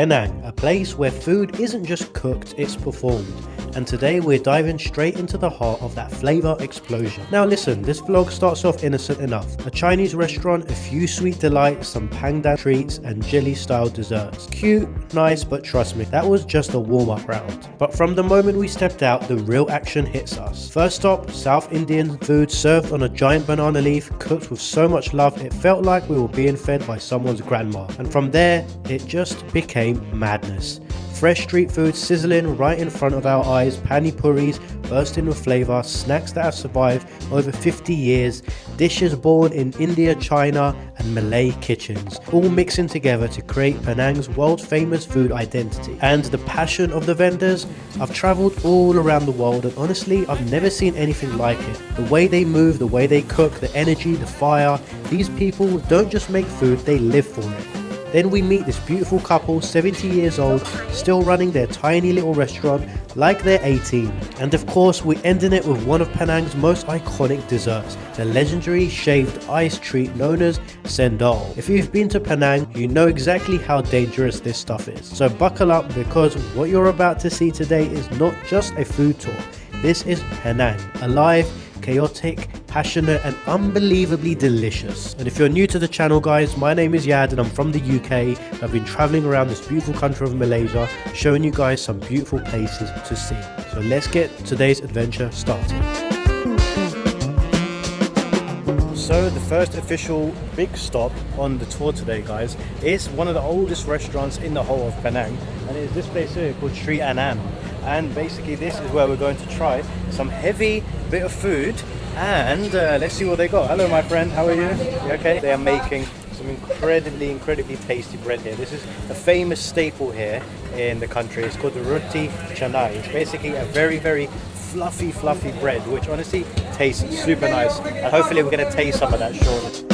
Penang, a place where food isn't just cooked, it's performed. And today we're diving straight into the heart of that flavour explosion. Now listen, this vlog starts off innocent enough. A Chinese restaurant, a few sweet delights, some pandan treats and jelly style desserts. Cute, nice, but trust me, that was just a warm-up round. But from the moment we stepped out, the real action hits us. First stop, South Indian food served on a giant banana leaf, cooked with so much love it felt like we were being fed by someone's grandma. And from there, it just became madness. Fresh street food sizzling right in front of our eyes, pani puris bursting with flavour, snacks that have survived over 50 years, dishes born in India, China and Malay kitchens, all mixing together to create Penang's world famous food identity. And the passion of the vendors, I've travelled all around the world and honestly I've never seen anything like it. The way they move, the way they cook, the energy, the fire, these people don't just make food, they live for it. Then we meet this beautiful couple, 70 years old, still running their tiny little restaurant like they're 18. And of course, we're ending it with one of Penang's most iconic desserts, the legendary shaved ice treat known as Cendol. If you've been to Penang, you know exactly how dangerous this stuff is. So buckle up because what you're about to see today is not just a food tour. This is Penang, alive, chaotic, passionate and unbelievably delicious. And if you're new to the channel guys, my name is Yad and I'm from the UK. I've been traveling around this beautiful country of Malaysia, showing you guys some beautiful places to see. So let's get today's adventure started. So the first official big stop on the tour today guys is one of the oldest restaurants in the whole of Penang, and it's this place here called Street Anam. And basically this is where we're going to try some heavy bit of food and let's see what they got. Hello my friend, how are you? You okay? They are making some incredibly tasty bread here. This is a famous staple here in the country. It's called the roti canai. It's basically a very fluffy bread which honestly tastes super nice, and hopefully we're going to taste some of that shortly.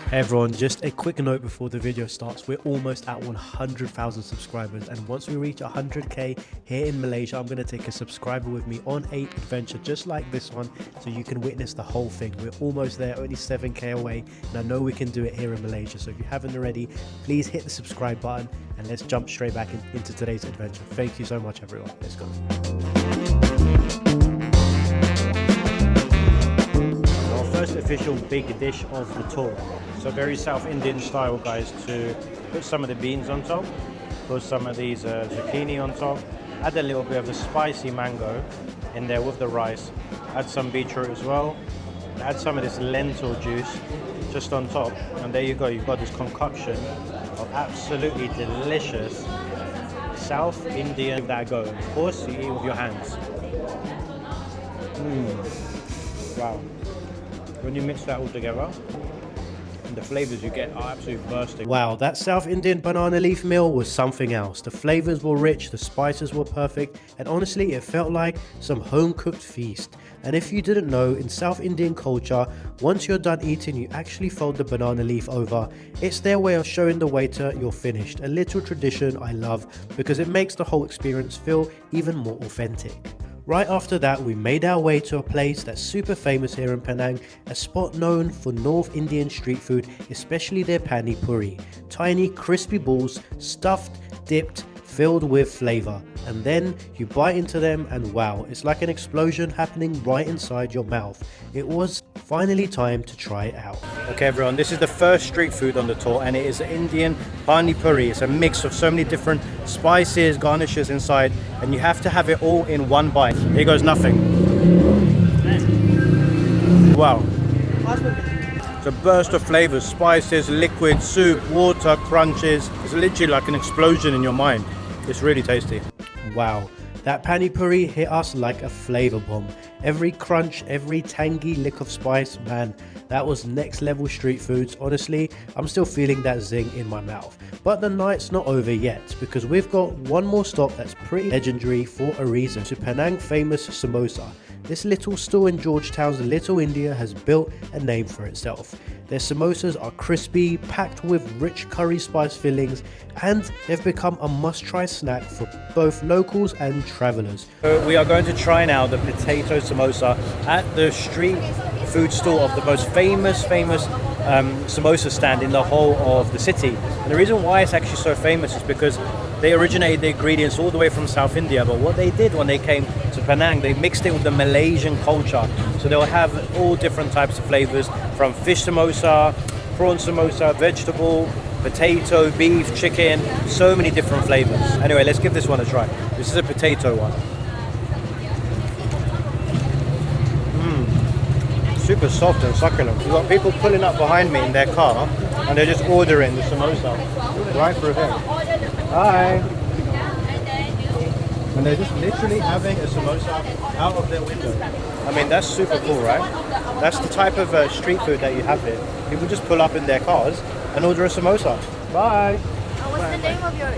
Hey everyone, just a quick note before the video starts. We're almost at 100,000 subscribers, and once we reach 100k here in Malaysia, I'm going to take a subscriber with me on an adventure just like this one so you can witness the whole thing. We're almost there, only 7k away, and I know we can do it here in Malaysia. So if you haven't already, please hit the subscribe button and let's jump straight back into today's adventure. Thank you so much everyone. Let's go. First official big dish of the tour. So very South Indian style guys, to put some of the beans on top, put some of these zucchini on top, add a little bit of the spicy mango in there with the rice, add some beetroot as well, add some of this lentil juice just on top, and there you go, you've got this concoction of absolutely delicious South Indian. Give that a go. Of course you eat with your hands. Wow. When you mix that all together, and the flavors you get are absolutely bursting. Wow, that South Indian banana leaf meal was something else. The flavors were rich, the spices were perfect, and honestly it felt like some home-cooked feast. And if you didn't know, in South Indian culture, once you're done eating, you actually fold the banana leaf over. It's their way of showing the waiter you're finished. A little tradition I love because it makes the whole experience feel even more authentic. Right after that, we made our way to a place that's super famous here in Penang, a spot known for North Indian street food, especially their pani puri. Tiny, crispy balls, stuffed, dipped, filled with flavour. And then you bite into them and wow, it's like an explosion happening right inside your mouth. It was finally time to try it out. Okay everyone, this is the first street food on the tour and it is Indian pani puri. It's a mix of so many different spices, garnishes inside, and you have to have it all in one bite. Here goes nothing. Wow. It's a burst of flavors, spices, liquid, soup, water, crunches. It's literally like an explosion in your mind. It's really tasty. Wow, that pani puri hit us like a flavor bomb. Every crunch, every tangy lick of spice, man, that was next level street foods. Honestly, I'm still feeling that zing in my mouth. But the night's not over yet, because we've got one more stop that's pretty legendary for a reason, to Penang famous Samosa. This little store in Georgetown's Little India has built a name for itself. Their samosas are crispy, packed with rich curry spice fillings, and they've become a must-try snack for both locals and travelers. So we are going to try now the potato samosa at the street food stall of the most famous samosa stand in the whole of the city. And the reason why it's actually so famous is because they originated the ingredients all the way from South India, but what they did when they came to Penang, they mixed it with the Malaysian culture. So they'll have all different types of flavors, from fish samosa, prawn samosa, vegetable, potato, beef, chicken, so many different flavors. Anyway, let's give this one a try. This is a potato one. Super soft and succulent. We've got people pulling up behind me in their car and they're just ordering the samosa right through here. Hi! And they're just literally having a samosa out of their window. I mean, that's super cool, right? That's the type of street food that you have here. People just pull up in their cars and order a samosa. Bye! What's the name of your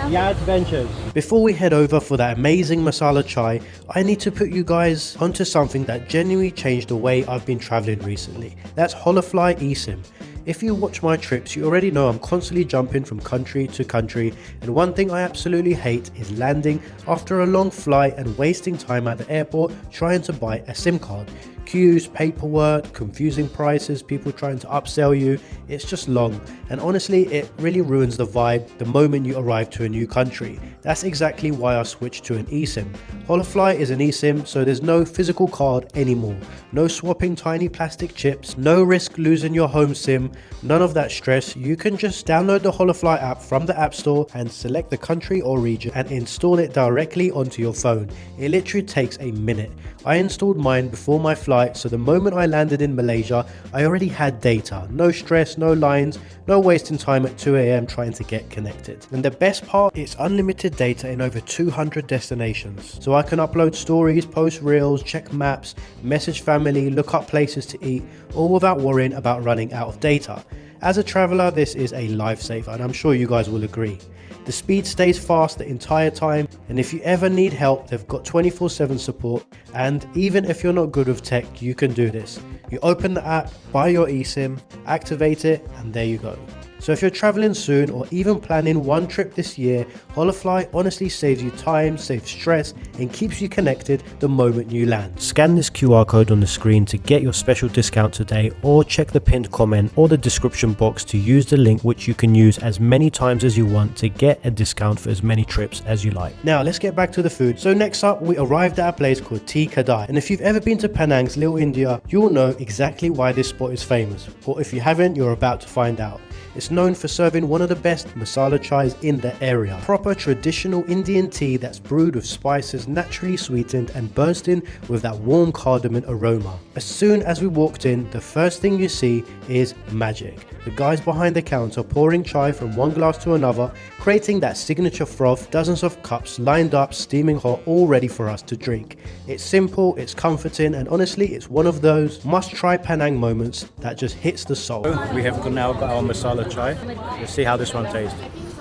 Yad Ventures. Before we head over for that amazing masala chai, I need to put you guys onto something that genuinely changed the way I've been traveling recently. That's Holafly eSIM. If you watch my trips, you already know I'm constantly jumping from country to country, and one thing I absolutely hate is landing after a long flight and wasting time at the airport trying to buy a SIM card. Queues, paperwork, confusing prices, people trying to upsell you. It's just long, and honestly it really ruins the vibe the moment you arrive to a new country. That's exactly why I switched to an eSIM. Holafly is an eSIM, so there's no physical card anymore. No swapping tiny plastic chips, no risk losing your home SIM, none of that stress. You can just download the Holafly app from the App Store and select the country or region and install it directly onto your phone. It literally takes a minute. I installed mine before my flight, so the moment I landed in Malaysia, I already had data. No stress, no lines, no wasting time at 2 AM trying to get connected. And the best part, it's unlimited data in over 200 destinations. So I can upload stories, post reels, check maps, message family, look up places to eat, all without worrying about running out of data. As a traveler, this is a lifesaver, and I'm sure you guys will agree. The speed stays fast the entire time, and if you ever need help, they've got 24/7 support. And even if you're not good with tech, you can do this. You open the app, buy your eSIM, activate it, and there you go. So if you're traveling soon or even planning one trip this year, Holafly honestly saves you time, saves stress, and keeps you connected the moment you land. Scan this QR code on the screen to get your special discount today, or check the pinned comment or the description box to use the link, which you can use as many times as you want to get a discount for as many trips as you like. Now let's get back to the food. So next up, we arrived at a place called Tea Kadai, and if you've ever been to Penang's Little India, you'll know exactly why this spot is famous, or if you haven't, you're about to find out. It's known for serving one of the best masala chais in the area. Proper traditional Indian tea that's brewed with spices naturally sweetened and bursting with that warm cardamom aroma. As soon as we walked in, the first thing you see is magic. The guys behind the counter pouring chai from one glass to another, creating that signature froth, dozens of cups lined up, steaming hot, all ready for us to drink. It's simple, it's comforting, and honestly, it's one of those must-try Penang moments that just hits the soul. We have now got our masala chai. Let's see how this one tastes.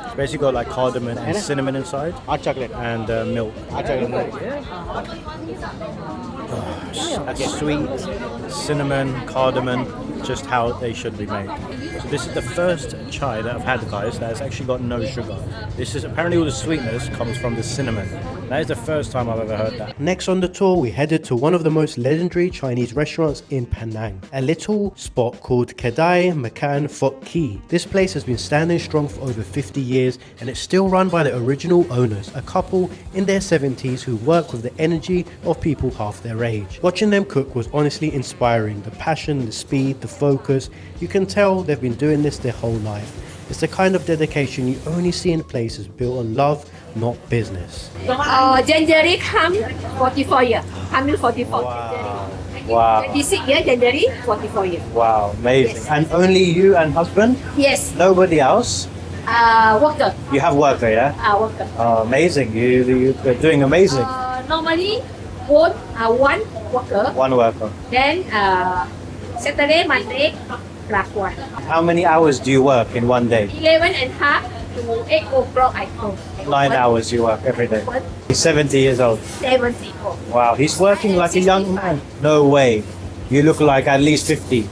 It's basically got like cardamom and cinnamon inside, and milk. That's sweet, cinnamon, cardamom, just how they should be made. So this is the first chai that I've had, guys, that has actually got no sugar. This is apparently all the sweetness comes from the cinnamon. That is the first time I've ever heard that. Next on the tour, we headed to one of the most legendary Chinese restaurants in Penang, a little spot called Kedai Makan Fok Ki. This place has been standing strong for over 50 years, and it's still run by the original owners, a couple in their 70s who work with the energy of people half their age. Watching them cook was honestly inspiring. The passion, the speed, the focus, you can tell they've been doing this their whole life. It's the kind of dedication you only see in places built on love, not business. January come 44 years. Coming 44. Wow. January. Wow. 26 years, January 44 years. Wow, amazing. Yes. And only you and husband? Yes. Nobody else? Worker. You have worker, yeah? Worker. Oh, amazing. You're doing amazing. Normally, one worker. One worker. Then Saturday, Monday, plus one. How many hours do you work in one day? 11 and a half to 8 o'clock I come. 9 hours you work every day. What? He's 70 years old. 70. Wow, he's working like a young man. No way. You look like at least 50.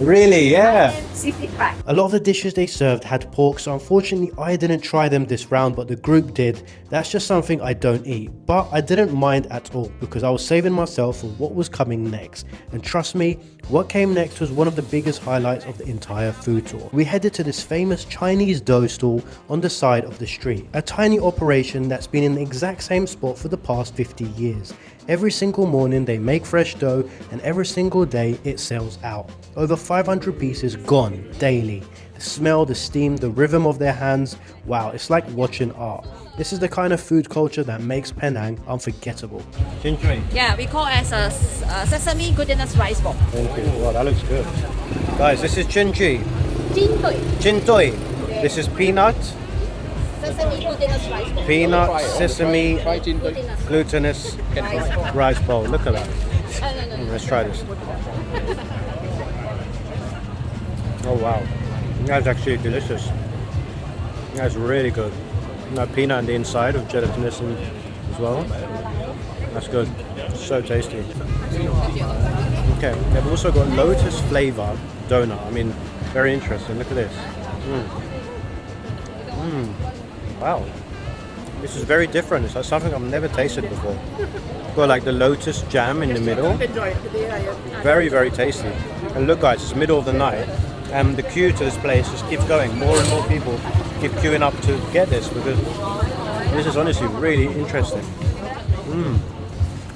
Really? Yeah. Seafood fry. A lot of the dishes they served had pork, so unfortunately I didn't try them this round, but the group did. That's just something I don't eat, but I didn't mind at all because I was saving myself for what was coming next. And trust me, what came next was one of the biggest highlights of the entire food tour. We headed to this famous Chinese dough stall on the side of the street, a tiny operation that's been in the exact same spot for the past 50 years. Every single morning they make fresh dough and every single day it sells out. Over 500 pieces gone daily. The smell, the steam, the rhythm of their hands, wow, it's like watching art. This is the kind of food culture that makes Penang unforgettable. Chinchwei. Yeah, we call as a sesame glutinous rice ball. Thank you. Wow, that looks good. Guys, this is chinchi. Jintoi. Chintoy. This is peanut. Sesame glutinous rice ball. Peanut, sesame, Glutinous glutinous rice ball. rice bowl. Look at that. No. Let's try this. Oh wow. That's actually delicious. That's really good. That peanut on the inside with gelatinous as well. That's good. So tasty. Okay, they've also got lotus flavor donut. I mean, very interesting. Look at this. Wow. This is very different. It's like something I've never tasted before. Got like the lotus jam in the middle. Very, very tasty. And look guys, it's middle of the night and the queue to this place just keeps going. More and more people keep queuing up to get this because this is honestly really interesting.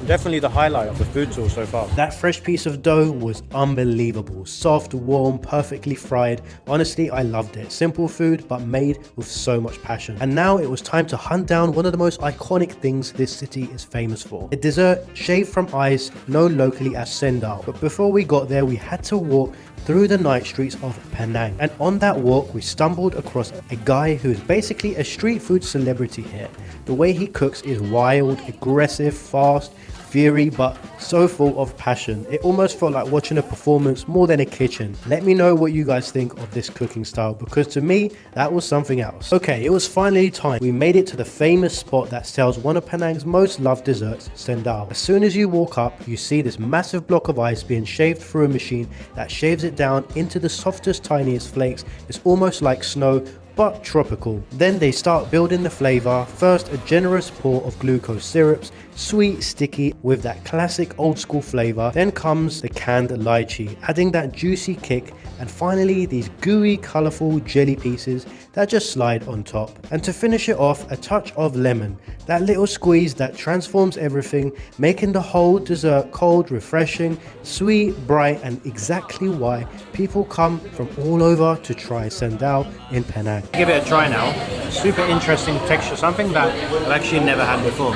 Definitely the highlight of the food tour so far. That fresh piece of dough was unbelievable. Soft, warm, perfectly fried. Honestly, I loved it. Simple food, but made with so much passion. And now it was time to hunt down one of the most iconic things this city is famous for. A dessert shaved from ice, known locally as Cendol. But before we got there, we had to walk through the night streets of Penang. And on that walk, we stumbled across a guy who is basically a street food celebrity here. The way he cooks is wild, aggressive, fast, fury, but so full of passion. It almost felt like watching a performance more than a kitchen. Let me know what you guys think of this cooking style, because to me, that was something else. Okay, it was finally time. We made it to the famous spot that sells one of Penang's most loved desserts, Cendol. As soon as you walk up, you see this massive block of ice being shaved through a machine that shaves it down into the softest, tiniest flakes. It's almost like snow, but tropical. Then they start building the flavor. First, a generous pour of glucose syrups, sweet, sticky, with that classic old school flavor. Then comes the canned lychee, adding that juicy kick. And finally, these gooey, colorful jelly pieces that just slide on top. And to finish it off, a touch of lemon. That little squeeze that transforms everything, making the whole dessert cold, refreshing, sweet, bright, and exactly why people come from all over to try Cendol in Penang. Give it a try now. Super interesting texture, something that I've actually never had before.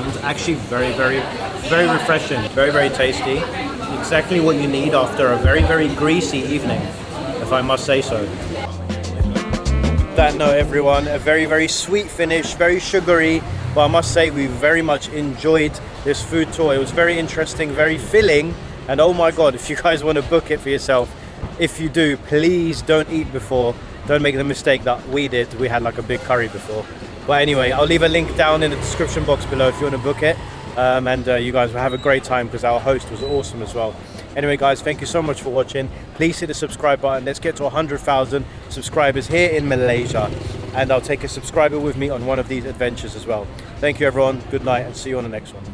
It's actually very, very, very refreshing, very, very tasty. Exactly what you need after a very, very greasy evening, if I must say so. That note, everyone, a very, very sweet finish, very sugary, but I must say we very much enjoyed this food tour. It was very interesting, very filling, and oh my god, if you guys want to book it for yourself, if you do, please don't eat before. Don't make the mistake that we did. We had like a big curry before. But anyway, I'll leave a link down in the description box below if you want to book it. And you guys will have a great time because our host was awesome as well. Anyway guys, thank you so much for watching. Please hit the subscribe button. Let's get to 100,000 subscribers here in Malaysia. And I'll take a subscriber with me on one of these adventures as well. Thank you everyone, good night, and see you on the next one.